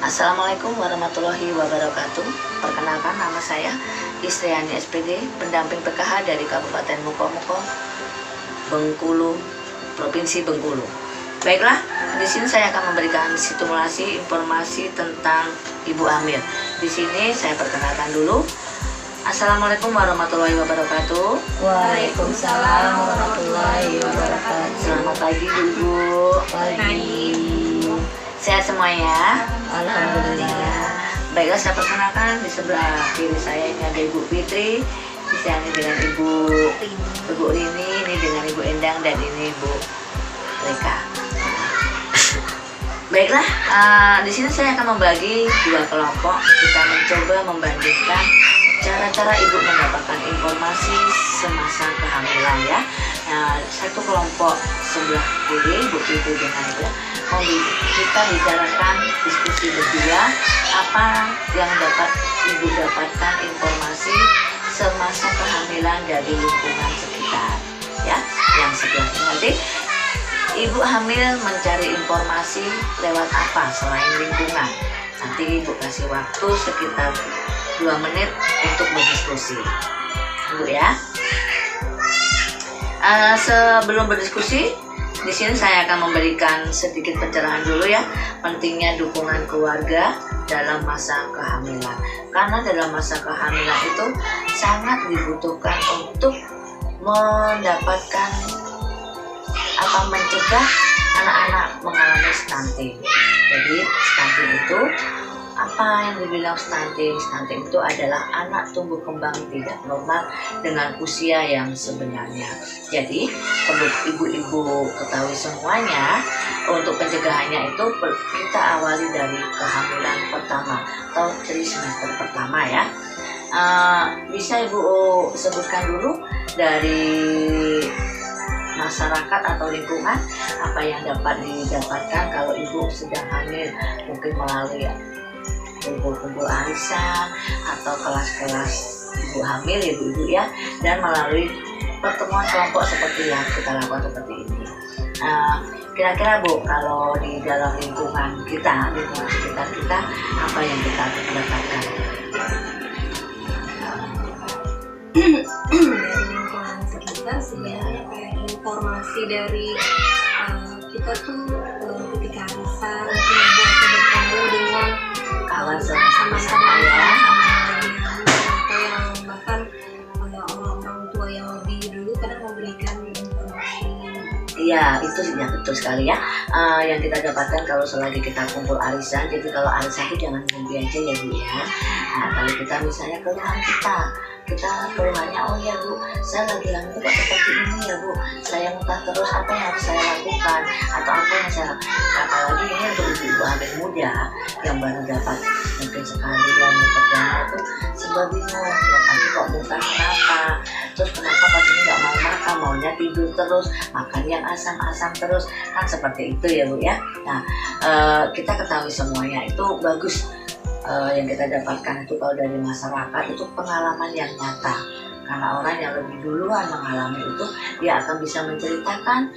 Assalamualaikum warahmatullahi wabarakatuh. Perkenalkan, nama saya Istriani SPD, pendamping PKH dari Kabupaten Mukomuko, Bengkulu, Provinsi Bengkulu. Baiklah, di sini saya akan memberikan simulasi informasi tentang ibu hamil. Di sini saya perkenalkan dulu. Assalamualaikum warahmatullahi wabarakatuh. Waalaikumsalam warahmatullahi wabarakatuh. Selamat pagi Ibu. Pagi. Sehat semuanya? Alhamdulillah. Baiklah, saya perkenalkan, di sebelah kiri saya ini ada Ibu Fitri, di sini dengan Ibu Rini, ini dengan Ibu Endang, dan ini Ibu Reka. Baiklah, di sini saya akan membagi dua kelompok. Kita mencoba membandingkan cara-cara ibu mendapatkan informasi semasa kehamilan ya. Nah, satu kelompok sebelah kiri Ibu Fitri dengan Ibu, kita bicarakan diskusi berdua apa yang dapat ibu dapatkan informasi semasa kehamilan dari lingkungan sekitar ya. Yang sebelah ini nanti ibu hamil mencari informasi lewat apa selain lingkungan. Nanti ibu kasih waktu sekitar 2 menit untuk berdiskusi ibu ya. Sebelum berdiskusi, di sini saya akan memberikan sedikit pencerahan dulu ya, pentingnya dukungan keluarga dalam masa kehamilan. Karena dalam masa kehamilan itu sangat dibutuhkan untuk mendapatkan mencegah anak-anak mengalami stunting. Jadi stunting itu apa yang dibilang stunting? Stunting itu adalah anak tumbuh kembang tidak normal dengan usia yang sebenarnya. Jadi perlu ibu-ibu ketahui semuanya, untuk pencegahannya itu kita awali dari kehamilan pertama atau trimester pertama ya. Bisa ibu sebutkan dulu dari masyarakat atau lingkungan apa yang dapat didapatkan kalau ibu sedang hamil, mungkin melalui kumpul-kumpul arisan atau kelas-kelas ibu hamil ibu-ibu ya, dan melalui pertemuan kelompok seperti yang kita lakukan seperti ini. Kira-kira Bu, kalau di dalam lingkungan kita, lingkungan sekitar kita, apa yang kita dapatkan? Lingkungan sekitar sebenarnya kayak informasi dari kita tuh ketika arisan mungkin ibu akan bertemu dengan Kawan sama-sama ya. Atau yang bahkan orang-orang tua yang lebih dulu kadang memberikan informasi. Iya, itu ya, betul sekali ya. Yang kita dapatkan kalau selagi kita kumpul arisan, jadi kalau arisan itu jangan mimpi aja ya Bu ya. Nah, kalau kita misalnya keluhan kita keluhannya, oh ya Bu, saya lagi hamil kok seperti ini ya Bu, saya muntah terus, apa yang harus saya lakukan atau apa yang saya lakukan. Apalagi ini untuk ibu hamil muda yang baru dapat mungkin sekali hamil perdana itu sebab bingung ya, pagi kok muntah kenapa, terus kenapa pas ini nggak mau makan, maunya tidur terus, makan yang asam-asam terus, kan seperti itu ya Bu ya. Nah, kita ketahui semuanya itu bagus. Yang kita dapatkan itu kalau dari masyarakat itu pengalaman yang nyata, karena orang yang lebih duluan mengalami itu dia akan bisa menceritakan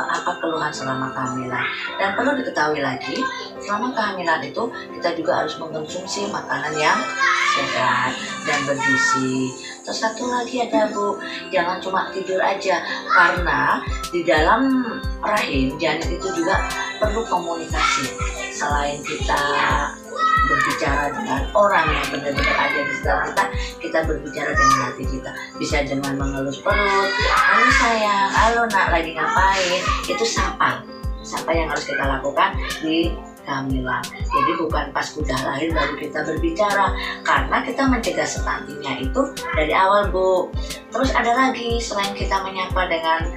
apa keluhan selama kehamilan. Dan perlu diketahui lagi, selama kehamilan itu kita juga harus mengkonsumsi makanan yang sehat dan bergizi. Terus satu lagi ada Bu, jangan cuma tidur aja, karena di dalam rahim janin itu juga perlu komunikasi. Selain kita berbicara dengan orang yang benar-benar ada di sekitar kita berbicara dengan hati kita. Bisa dengan mengelus perut, halo sayang, halo nak, lagi ngapain, itu sapa yang harus kita lakukan di kehamilan. Jadi bukan pas udah lahir baru kita berbicara, karena kita mencegah stuntingnya itu dari awal Bu. Terus ada lagi, selain kita menyapa dengan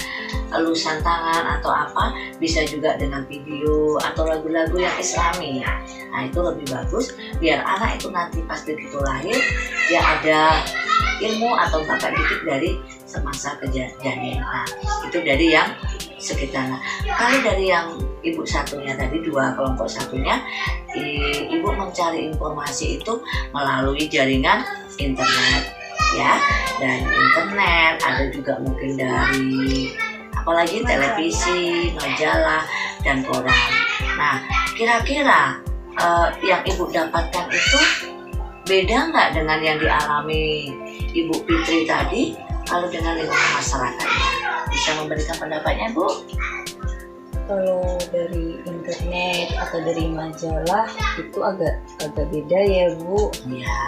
elusan tangan atau apa, bisa juga dengan video atau lagu-lagu yang islami. Nah, itu lebih bagus biar anak itu nanti pas begitu lahir dia ada ilmu atau bakat dikit dari semasa kejadian. Nah, itu dari yang sekitar. Kalau dari yang ibu satunya tadi, dua kelompok satunya, ibu mencari informasi itu melalui jaringan internet ya, dan internet ada juga mungkin dari apalagi televisi, majalah, dan koran. Nah, kira-kira yang ibu dapatkan itu beda nggak dengan yang dialami Ibu Fitri tadi? Kalau dengan lingkungan masyarakatnya, bisa memberikan pendapatnya, Bu? Kalau dari internet atau dari majalah itu agak beda ya, Bu. Iya.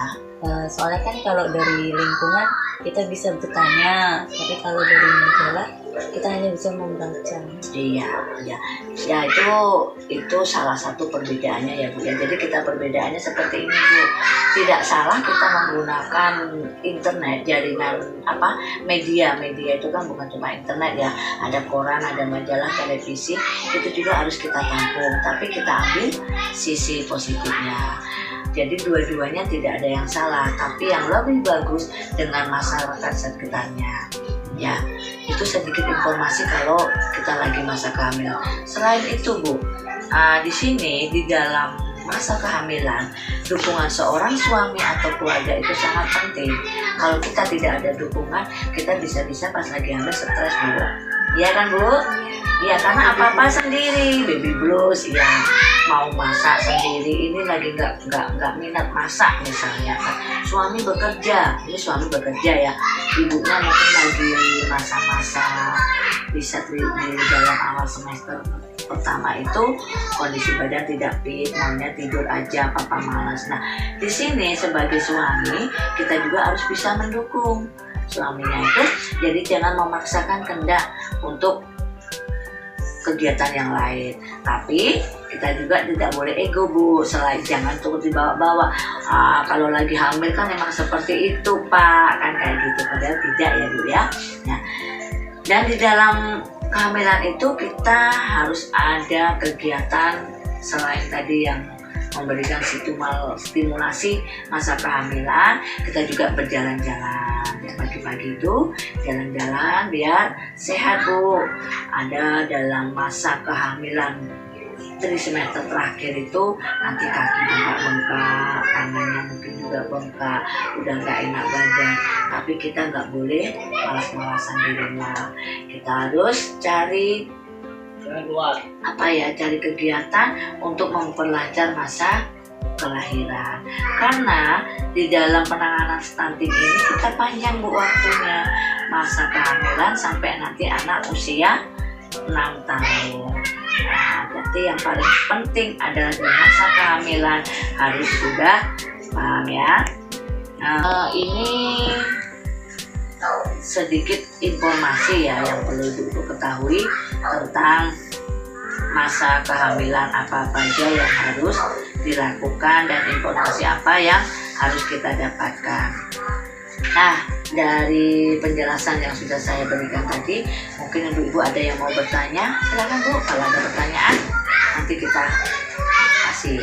Soalnya kan kalau dari lingkungan kita bisa bertanya, tapi kalau dari majalah kita hanya bisa membaca. Iya, ya, ya itu salah satu perbedaannya ya, Bu. Ya, jadi kita perbedaannya seperti ini, Bu. Tidak salah kita menggunakan internet, jaringan media itu kan bukan cuma internet ya. Ada koran, ada majalah, televisi, itu juga harus kita tampung. Tapi kita ambil sisi positifnya. Jadi dua-duanya tidak ada yang salah, tapi yang lebih bagus dengan masyarakat sekitarnya. Ya, itu sedikit informasi kalau kita lagi masa kehamilan. Selain itu, Bu, di sini di dalam masa kehamilan, dukungan seorang suami atau keluarga itu sangat penting. Kalau kita tidak ada dukungan, kita bisa-bisa pas lagi hamil stres, Bu. Iya kan, Bu? Iya, karena apa-apa sendiri, baby blues, ya mau masak sendiri, ini lagi nggak minat masak misalnya kan. Suami bekerja ya, ibunya mungkin lagi masa-masa bisa di dalam awal semester pertama itu kondisi badan tidak fit, maunya tidur aja, papa malas. Nah, di sini sebagai suami kita juga harus bisa mendukung suaminya itu, jadi jangan memaksakan kehendak untuk kegiatan yang lain. Tapi kita juga tidak boleh ego, Bu. Selain jangan turut dibawa-bawa. Kalau lagi hamil kan memang seperti itu, Pak, kan kayak gitu. Padahal tidak ya, Bu ya. Nah, dan di dalam kehamilan itu kita harus ada kegiatan selain tadi yang memberikan stimulasi masa kehamilan, kita juga berjalan-jalan ya, pagi-pagi itu jalan-jalan biar sehat, Bu. Ada dalam masa kehamilan trimester terakhir itu nanti kaki bengkak-bengkak, tangannya mungkin juga bengkak, udah nggak enak badan. Tapi kita nggak boleh malas-malasan di rumah. Kita harus cari cari kegiatan untuk memperlancar masa kelahiran. Karena di dalam penanganan stunting ini kita panjang, Bu, waktunya. Masa kehamilan sampai nanti anak usia 6 tahun. Nah, jadi yang paling penting adalah di masa kehamilan harus sudah paham ya. Ini sedikit informasi ya yang perlu Ibu ketahui tentang masa kehamilan, apa saja yang harus dilakukan dan informasi apa yang harus kita dapatkan. Nah, dari penjelasan yang sudah saya berikan tadi, mungkin ibu-ibu ada yang mau bertanya, silakan, Bu. Kalau ada pertanyaan nanti kita kasih.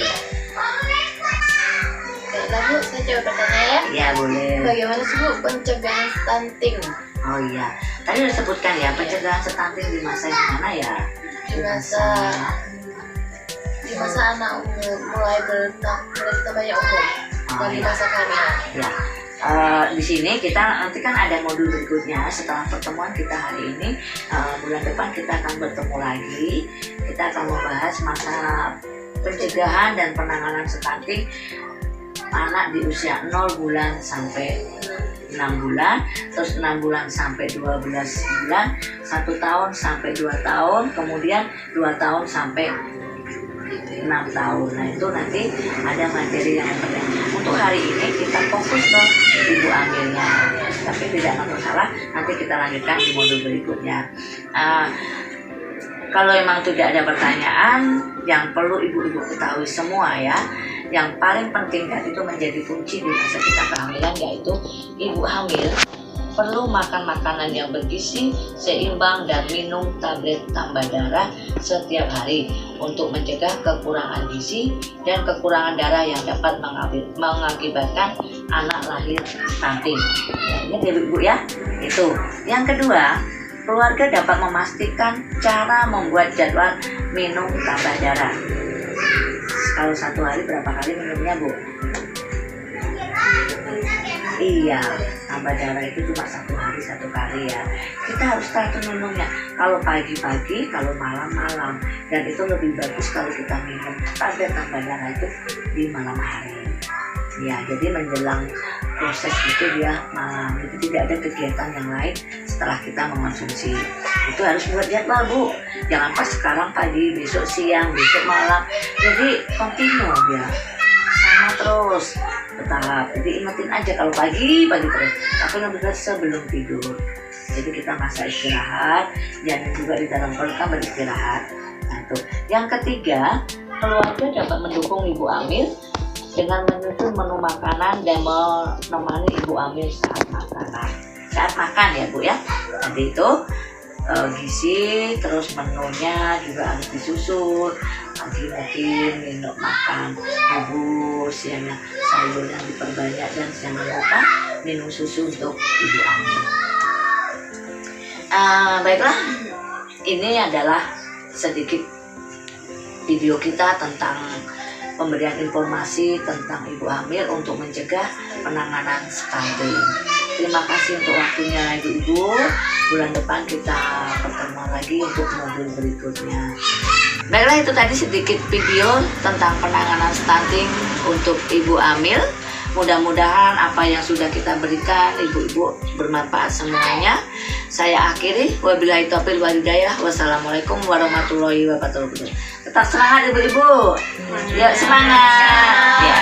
Baiklah, Bu, saya coba bertanya ya. Ya, boleh. Bagaimana sih, Bu, pencegahan stunting? Oh iya, tadi udah sebutkan ya, pencegahan stunting di masa yang mana ya? Di masa anak umur mulai bertambahnya umur dan di masa kehamilan. Ya, di sini kita nanti kan ada modul berikutnya setelah pertemuan kita hari ini. Bulan depan kita akan bertemu lagi. Kita akan membahas masa pencegahan dan penanganan stunting anak di usia 0 bulan sampai 6 bulan, terus 6 bulan sampai 12 bulan, 1 tahun sampai 2 tahun, kemudian 2 tahun sampai 6 tahun. Nah, itu nanti ada materi yang penting. Untuk hari ini kita fokus ke ibu hamilnya, tapi tidak masalah, nanti kita lanjutkan di modul berikutnya. Kalau memang tidak ada pertanyaan, yang perlu ibu-ibu ketahui semua ya, yang paling penting dan itu menjadi kunci di masa kita kehamilan, yaitu ibu hamil perlu makan makanan yang bergizi, seimbang, dan minum tablet tambah darah setiap hari untuk mencegah kekurangan gizi dan kekurangan darah yang dapat mengakibatkan anak lahir stunting. Ini ibu-ibu ya. Itu. Yang kedua, keluarga dapat memastikan cara membuat jadwal minum tambah darah. Kalau 1 hari berapa kali minumnya, Bu? Iya, tambah darah itu cuma 1 hari 1 kali ya. Kita harus teratur minumnya. Kalau pagi-pagi, kalau malam-malam. Dan itu lebih bagus kalau kita minum tambah darah itu di malam hari. Ya, jadi menjelang proses itu dia malam. Itu tidak ada kegiatan yang lain setelah kita mengonsumsi. Itu harus buat jadwal, Bu. Jangan pas sekarang pagi, besok siang, besok malam. Jadi continue ya. Sama terus bertahap. Jadi ingetin aja kalau pagi terus. Tapi lebih baik sebelum tidur. Jadi kita masa istirahat, jangan juga di dalam perut kan beristirahat. Nah, itu. Yang ketiga, keluarga dapat mendukung ibu hamil dengan menyusun menu makanan dan menemani ibu hamil saat makan ya Bu ya. Nanti itu gizi, terus menunya juga harus disusun. Pagi mungkin minum makan bubus ya, sayur yang diperbanyak, dan jangan lupa minum susu untuk ibu hamil. Baiklah, ini adalah sedikit video kita tentang pemberian informasi tentang ibu hamil untuk mencegah penanganan stunting. Terima kasih untuk waktunya ibu-ibu. Bulan depan kita pertemuan lagi untuk modul berikutnya. Baiklah, itu tadi sedikit video tentang penanganan stunting untuk ibu hamil. Mudah-mudahan apa yang sudah kita berikan ibu-ibu bermanfaat semuanya. Saya akhiri, wabillahi taufiq wal hidayah. Wassalamualaikum warahmatullahi wabarakatuh. Tetap semangat ibu-ibu. Yuk semangat. Ya.